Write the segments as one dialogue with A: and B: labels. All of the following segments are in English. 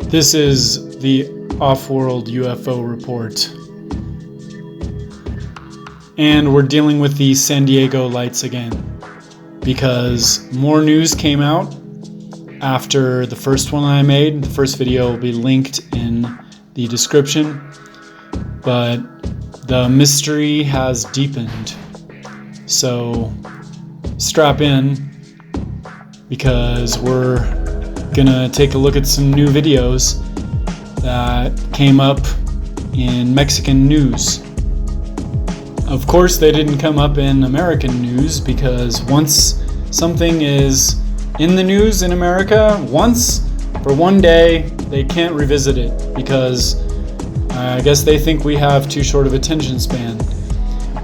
A: This is the Off-World UFO Report. And we're dealing with the San Diego lights again, because more news came out after the first one I made. The first video will be linked in the description, but the mystery has deepened. So strap in, because we're gonna take a look at some new videos that came up in Mexican news. Of course, they didn't come up in American news, because once something is in the news in America, once for one day, they can't revisit it, because I guess they think we have too short of attention span.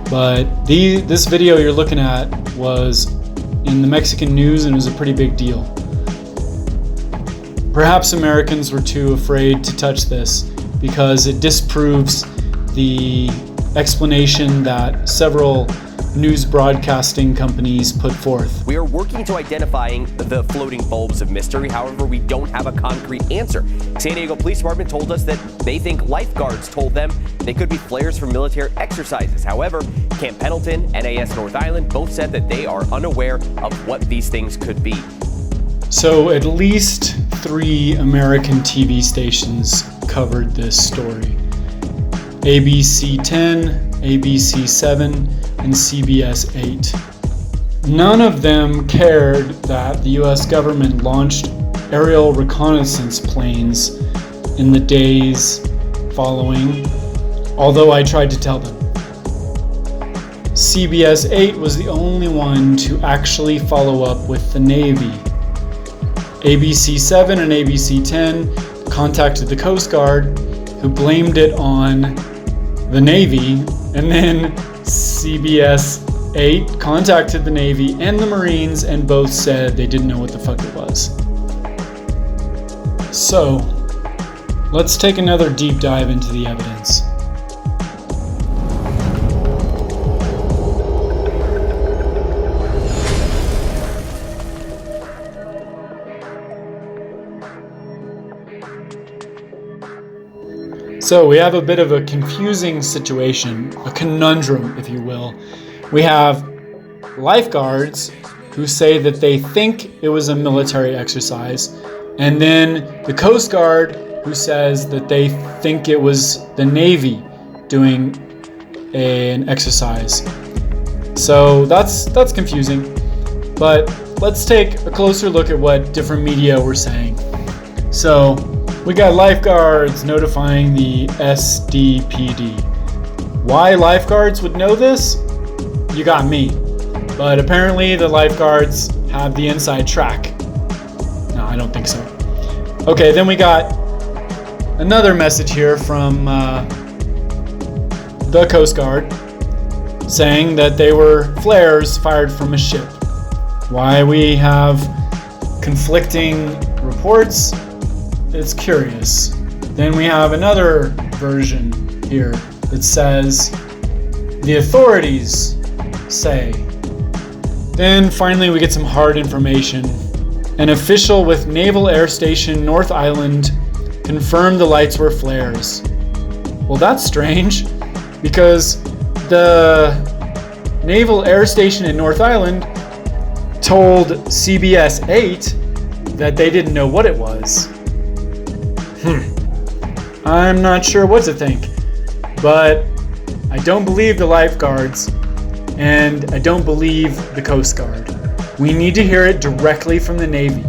A: But this video you're looking at was in the Mexican news, and it was a pretty big deal. Perhaps Americans were too afraid to touch this, because it disproves the explanation that several news broadcasting companies put forth.
B: We are working to identifying the floating bulbs of mystery. However, we don't have a concrete answer. San Diego Police Department told us that they think lifeguards told them they could be flares from military exercises. However, Camp Pendleton, NAS North Island both said that they are unaware of what these things could be.
A: So at least 3 American TV stations covered this story. ABC 10, ABC 7, and CBS 8. None of them cared that the US government launched aerial reconnaissance planes in the days following, although I tried to tell them. CBS 8 was the only one to actually follow up with the Navy. ABC 7 and ABC 10 contacted the Coast Guard, who blamed it on the Navy, and then CBS 8 contacted the Navy and the Marines, and both said they didn't know what the fuck it was. So, let's take another deep dive into the evidence. So we have a bit of a confusing situation, a conundrum, if you will. We have lifeguards who say that they think it was a military exercise, and then the Coast Guard who says that they think it was the Navy doing an exercise. So that's confusing, but let's take a closer look at what different media were saying. So we got lifeguards notifying the SDPD. Why lifeguards would know this? You got me. But apparently the lifeguards have the inside track. No, I don't think so. Okay, then we got another message here from the Coast Guard saying that they were flares fired from a ship. Why we have conflicting reports? It's curious. Then we have another version here that says the authorities say. Then finally we get some hard information. An official with Naval Air Station North Island confirmed the lights were flares. Well, that's strange, because the Naval Air Station in North Island told CBS 8 that they didn't know what it was. I'm not sure what to think, but I don't believe the lifeguards, and I don't believe the Coast Guard. We need to hear it directly from the Navy,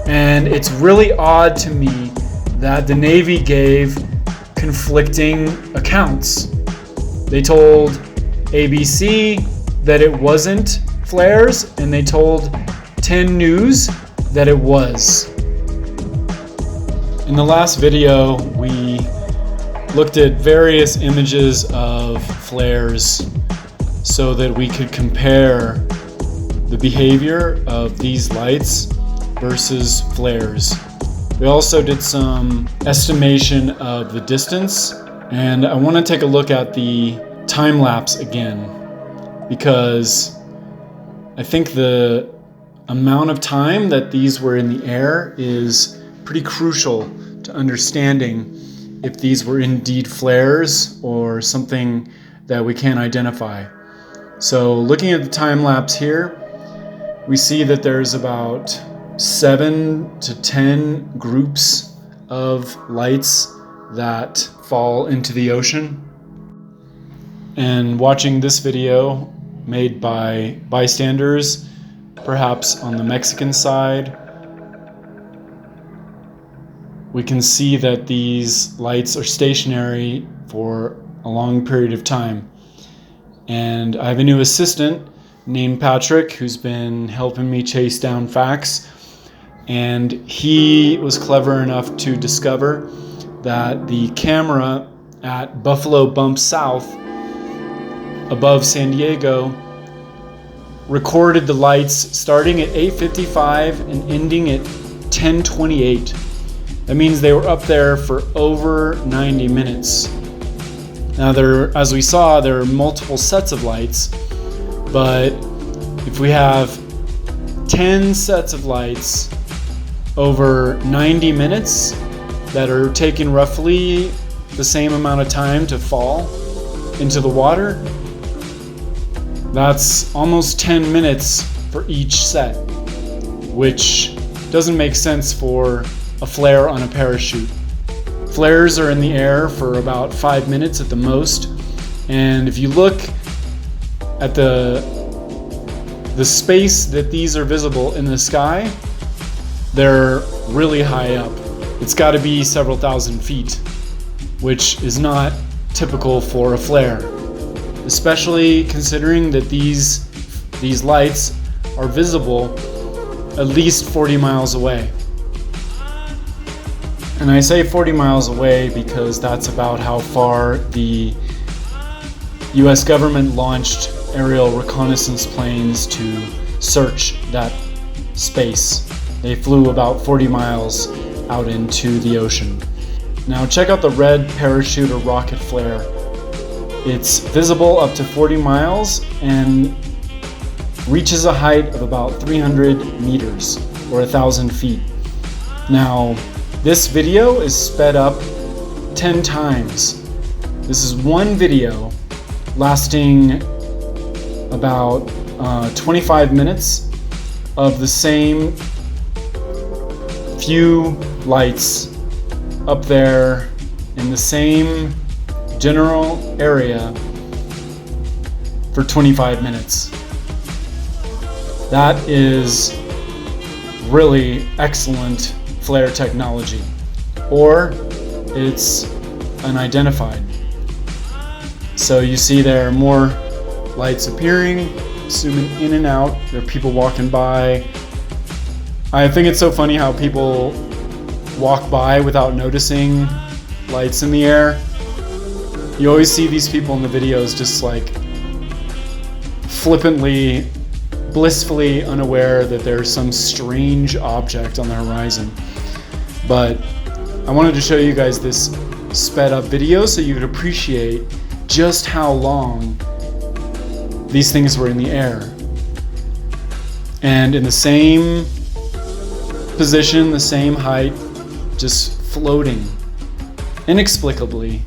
A: and it's really odd to me that the Navy gave conflicting accounts. They told ABC that it wasn't flares, and they told 10 News that it was. In the last video, we looked at various images of flares so that we could compare the behavior of these lights versus flares. We also did some estimation of the distance, and I want to take a look at the time lapse again, because I think the amount of time that these were in the air is pretty crucial to understanding if these were indeed flares or something that we can't identify. So looking at the time lapse here, we see that there's about 7 to 10 groups of lights that fall into the ocean. And watching this video made by bystanders, perhaps on the Mexican side, we can see that these lights are stationary for a long period of time. And I have a new assistant named Patrick who's been helping me chase down facts. And he was clever enough to discover that the camera at Buffalo Bump South above San Diego recorded the lights starting at 8:55 and ending at 10:28. That means they were up there for over 90 minutes. Now as we saw, there are multiple sets of lights, but if we have 10 sets of lights over 90 minutes that are taking roughly the same amount of time to fall into the water, that's almost 10 minutes for each set, which doesn't make sense for a flare on a parachute. Flares are in the air for about 5 minutes at the most, and if you look at the space that these are visible in the sky, they're really high up. It's got to be several thousand feet, which is not typical for a flare, especially considering that these lights are visible at least 40 miles away. And I say 40 miles away because that's about how far the US government launched aerial reconnaissance planes to search that space. They flew about 40 miles out into the ocean. Now check out the red parachute or rocket flare. It's visible up to 40 miles and reaches a height of about 300 meters or 1,000 feet. Now, this video is sped up 10 times. This is one video lasting about 25 minutes of the same few lights up there in the same general area for 25 minutes. That is really excellent flare technology, or it's unidentified. So you see there are more lights appearing, zooming in and out. There are people walking by. I think it's so funny how people walk by without noticing lights in the air. You always see these people in the videos just like flippantly, blissfully unaware that there's some strange object on the horizon. But I wanted to show you guys this sped up video so you could appreciate just how long these things were in the air. And in the same position, the same height, just floating inexplicably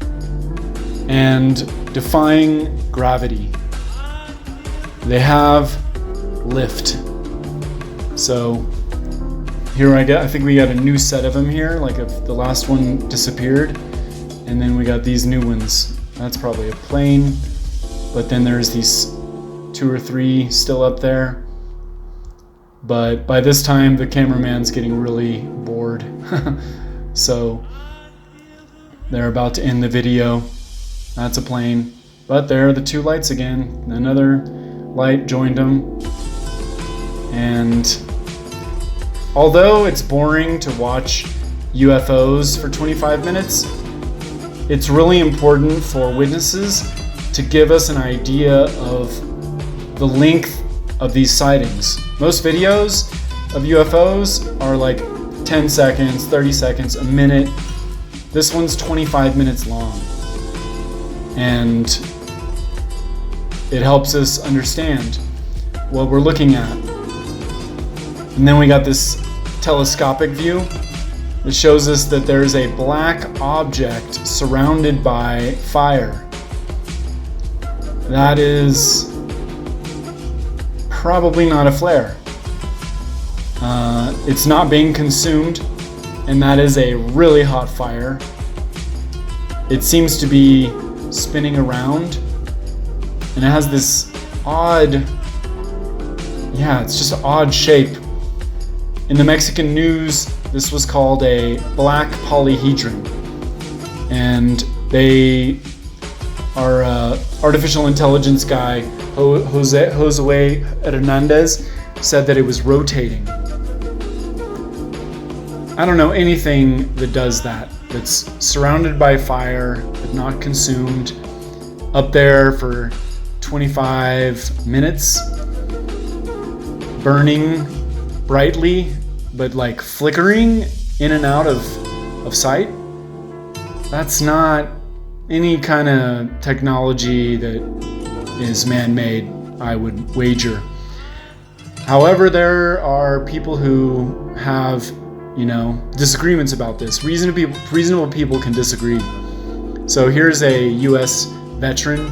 A: and defying gravity. They have lift. So here I think we got a new set of them here, like if the last one disappeared, and then we got these new ones. That's probably a plane, but then there's these 2 or 3 still up there. But by this time the cameraman's getting really bored. So they're about to end the video. That's a plane, but there are the 2 lights again. Another light joined them. And although it's boring to watch UFOs for 25 minutes, it's really important for witnesses to give us an idea of the length of these sightings. Most videos of UFOs are like 10 seconds, 30 seconds, a minute. This one's 25 minutes long. And it helps us understand what we're looking at. And then we got this telescopic view. It shows us that there's a black object surrounded by fire. That is probably not a flare. It's not being consumed, and that is a really hot fire. It seems to be spinning around, and it has this odd, it's just an odd shape. In the Mexican news, this was called a black polyhedron, and they our artificial intelligence guy, Jose Hernandez, said that it was rotating. I don't know anything that does that, that's surrounded by fire, but not consumed, up there for 25 minutes, burning brightly, but like flickering in and out of sight. That's not any kind of technology that is man-made, I would wager. However, there are people who have, disagreements about this. Reasonable people can disagree. So here's a U.S. veteran.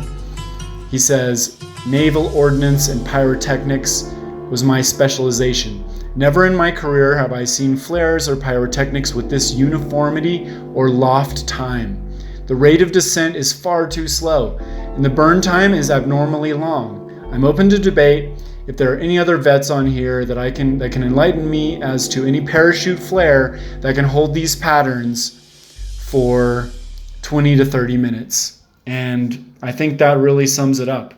A: He says, "Naval ordnance and pyrotechnics was my specialization. Never in my career have I seen flares or pyrotechnics with this uniformity or loft time. The rate of descent is far too slow, and the burn time is abnormally long. I'm open to debate. If there are any other vets on here that can enlighten me as to any parachute flare that can hold these patterns for 20 to 30 minutes. And I think that really sums it up.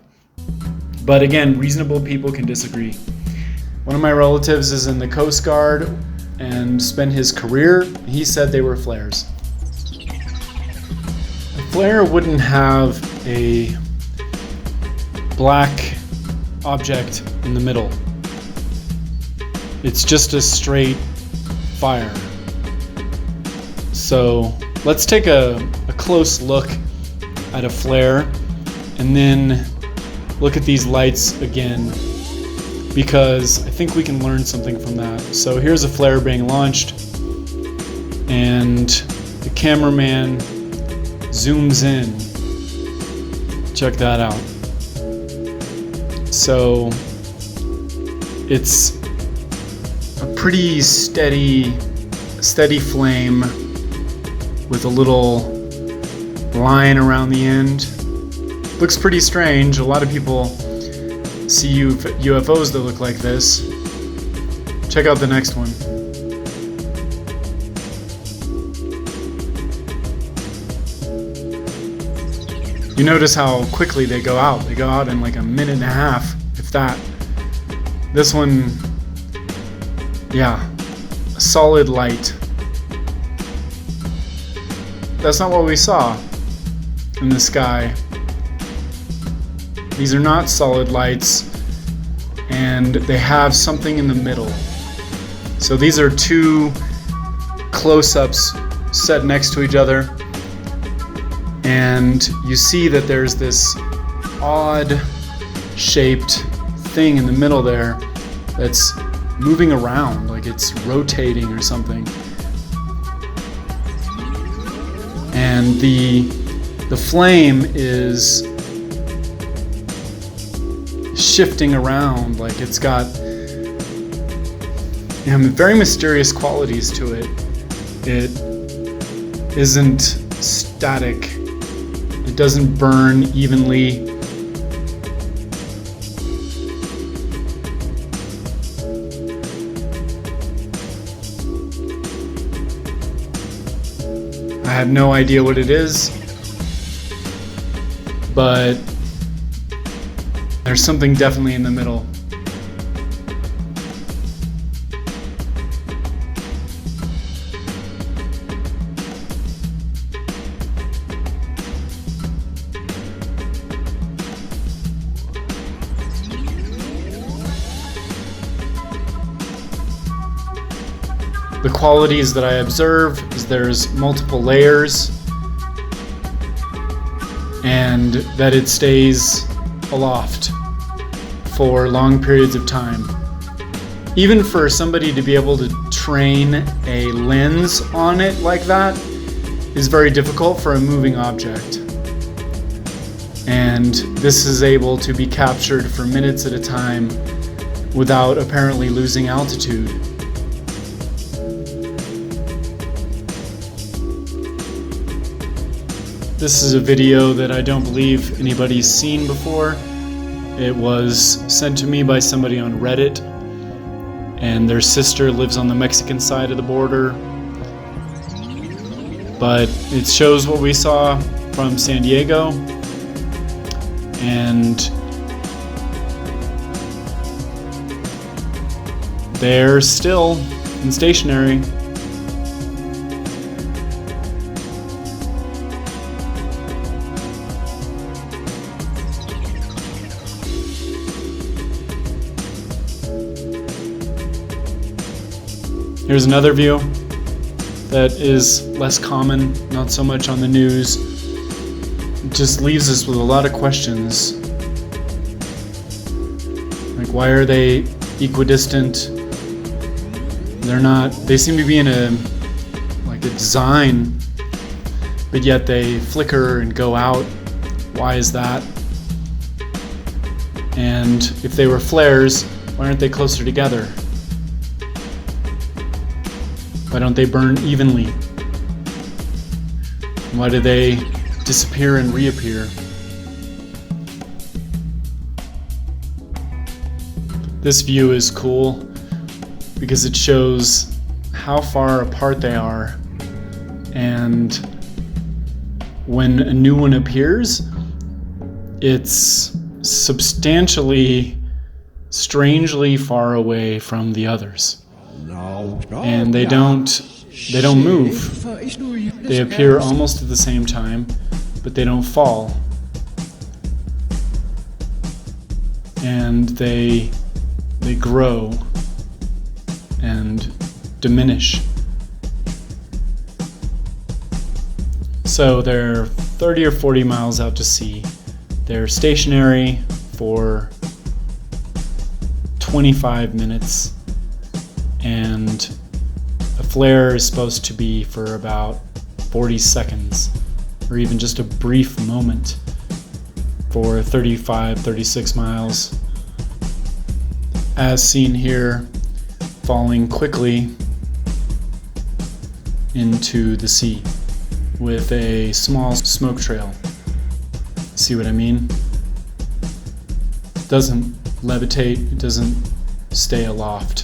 A: But again, reasonable people can disagree. One of my relatives is in the Coast Guard and spent his career. He said they were flares. A flare wouldn't have a black object in the middle. It's just a straight fire. So let's take a close look at a flare and then look at these lights again, because I think we can learn something from that. So here's a flare being launched, and the cameraman zooms in. Check that out. So it's a pretty steady flame with a little line around the end. Looks pretty strange. A lot of people see UFOs that look like this. Check out the next one. You notice how quickly they go out. They go out in like a minute and a half, if that. This one, a solid light. That's not what we saw in the sky. These are not solid lights, and they have something in the middle. So these are two close-ups set next to each other, and you see that there's this odd shaped thing in the middle there that's moving around, like it's rotating or something. And the flame is shifting around, like it's got very mysterious qualities to it. It isn't static. It doesn't burn evenly. I have no idea what it is, but there's something definitely in the middle. The qualities that I observe is there's multiple layers, and that it stays aloft for long periods of time. even for somebody to be able to train a lens on it like that is very difficult for a moving object. And this is able to be captured for minutes at a time without apparently losing altitude. This is a video that I don't believe anybody's seen before. It was sent to me by somebody on Reddit, and their sister lives on the Mexican side of the border. But it shows what we saw from San Diego, and they're still in stationary. Here's another view that is less common, not so much on the news. It just leaves us with a lot of questions. Like, why are they equidistant? They're not, they seem to be in a design, but yet they flicker and go out. Why is that? And if they were flares, why aren't they closer together? Why don't they burn evenly? Why do they disappear and reappear? This view is cool because it shows how far apart they are, and when a new one appears, it's substantially, strangely far away from the others. And they don't move. They appear almost at the same time, but they don't fall. And they grow and diminish. So they're 30 or 40 miles out to sea. They're stationary for 25 minutes. And a flare is supposed to be for about 40 seconds, or even just a brief moment for 35, 36 miles. As seen here, falling quickly into the sea with a small smoke trail. See what I mean? It doesn't levitate, it doesn't stay aloft.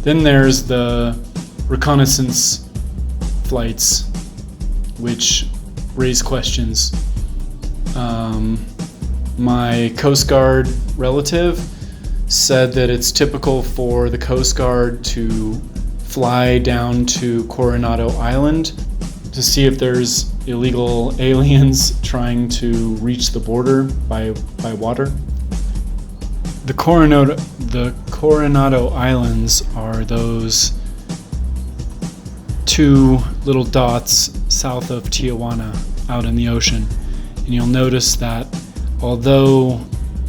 A: Then there's the reconnaissance flights, which raise questions. My Coast Guard relative said that it's typical for the Coast Guard to fly down to Coronado Island to see if there's illegal aliens trying to reach the border by water. The Coronado Islands are those two little dots south of Tijuana out in the ocean. And you'll notice that although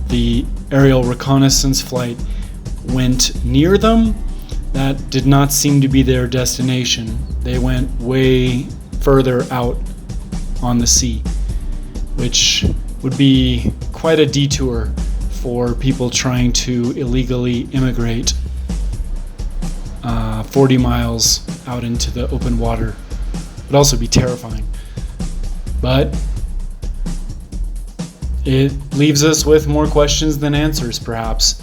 A: the aerial reconnaissance flight went near them, that did not seem to be their destination. They went way further out on the sea, which would be quite a detour for people trying to illegally immigrate 40 miles out into the open water. It would also be terrifying. But it leaves us with more questions than answers, perhaps.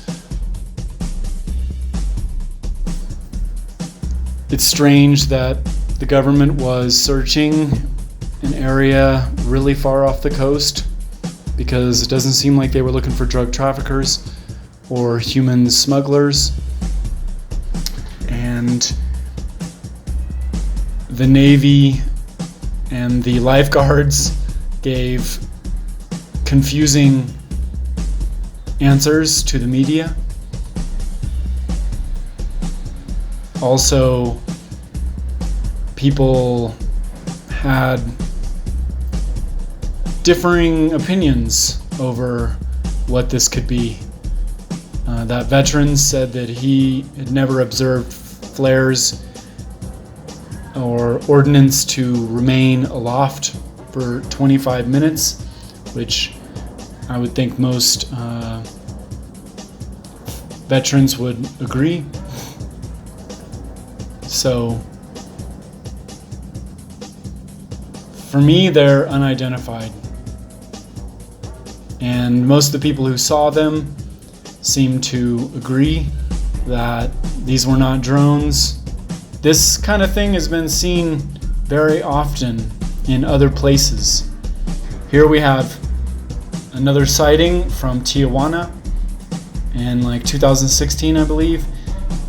A: It's strange that the government was searching an area really far off the coast, because it doesn't seem like they were looking for drug traffickers or human smugglers. And the Navy and the lifeguards gave confusing answers to the media. Also, people had differing opinions over what this could be. That veteran said that he had never observed flares or ordnance to remain aloft for 25 minutes, which I would think most veterans would agree. So for me, they're unidentified. And most of the people who saw them seem to agree that these were not drones. This kind of thing has been seen very often in other places. Here we have another sighting from Tijuana in like 2016, I believe.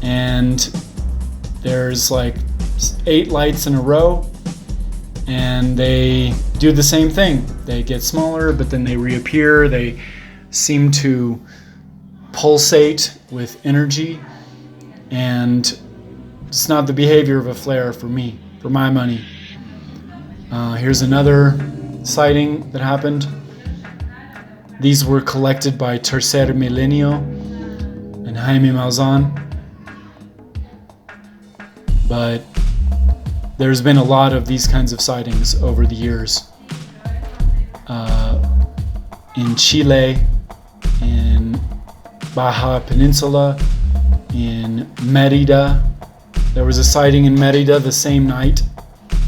A: And there's like 8 lights in a row, and they do the same thing. They get smaller, but then they reappear. They seem to pulsate with energy, and it's not the behavior of a flare for me, for my money. Here's another sighting that happened. These were collected by Tercer Milenio and Jaime Maussan. But there's been a lot of these kinds of sightings over the years. In Chile, in Baja Peninsula, in Merida. There was a sighting in Merida the same night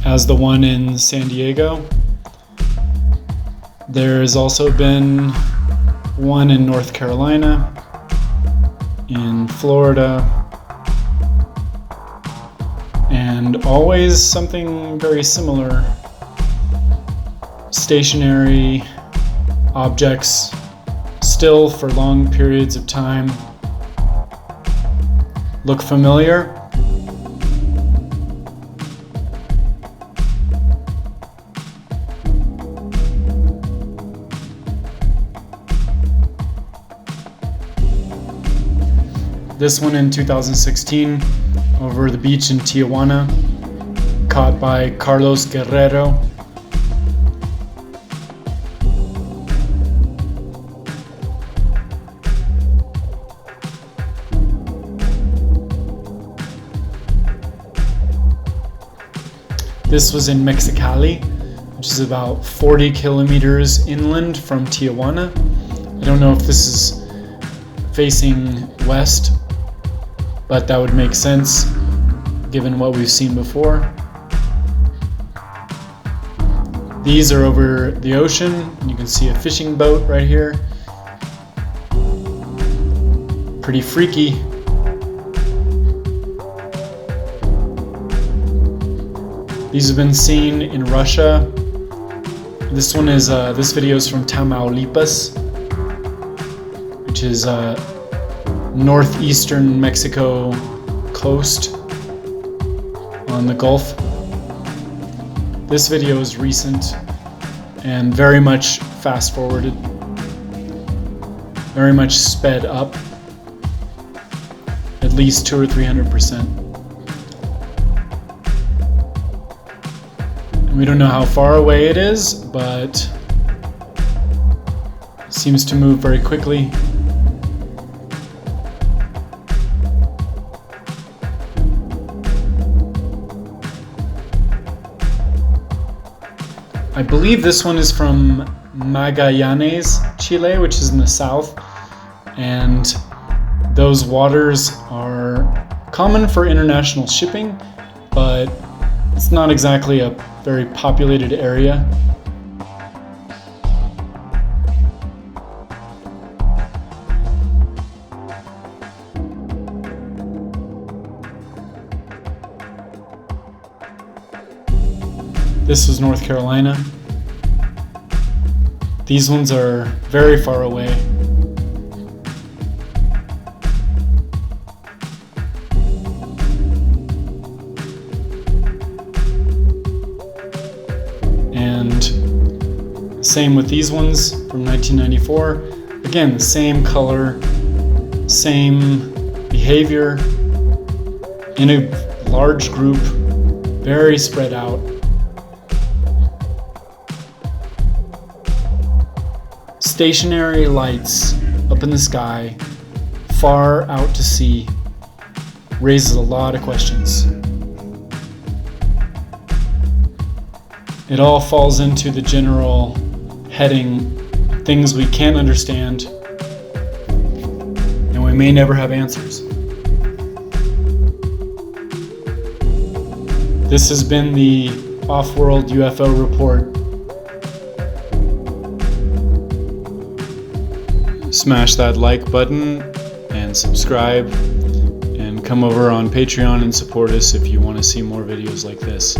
A: as the one in San Diego. There's also been one in North Carolina, in Florida, and always something very similar. Stationary objects, still for long periods of time. Look familiar? This one in 2016 over the beach in Tijuana, caught by Carlos Guerrero. This was in Mexicali, which is about 40 kilometers inland from Tijuana. I don't know if this is facing west, but that would make sense given what we've seen before. These are over the ocean, and you can see a fishing boat right here. Pretty freaky. These have been seen in Russia. This one is this video is from Tamaulipas, which is northeastern Mexico coast on the Gulf. This video is recent and very much fast forwarded, very much sped up, at least 200 or 300%. We don't know how far away it is, but it seems to move very quickly. I believe this one is from Magallanes, Chile, which is in the south, and those waters are common for international shipping, but it's not exactly a very populated area. This was North Carolina. These ones are very far away. And same with these ones from 1994. Again, the same color, same behavior, in a large group, very spread out. stationary lights up in the sky, far out to sea, raises a lot of questions. It all falls into the general heading, things we can't understand, and we may never have answers. This has been the Off-World UFO Report. Smash that like button and subscribe, and come over on Patreon and support us if you want to see more videos like this.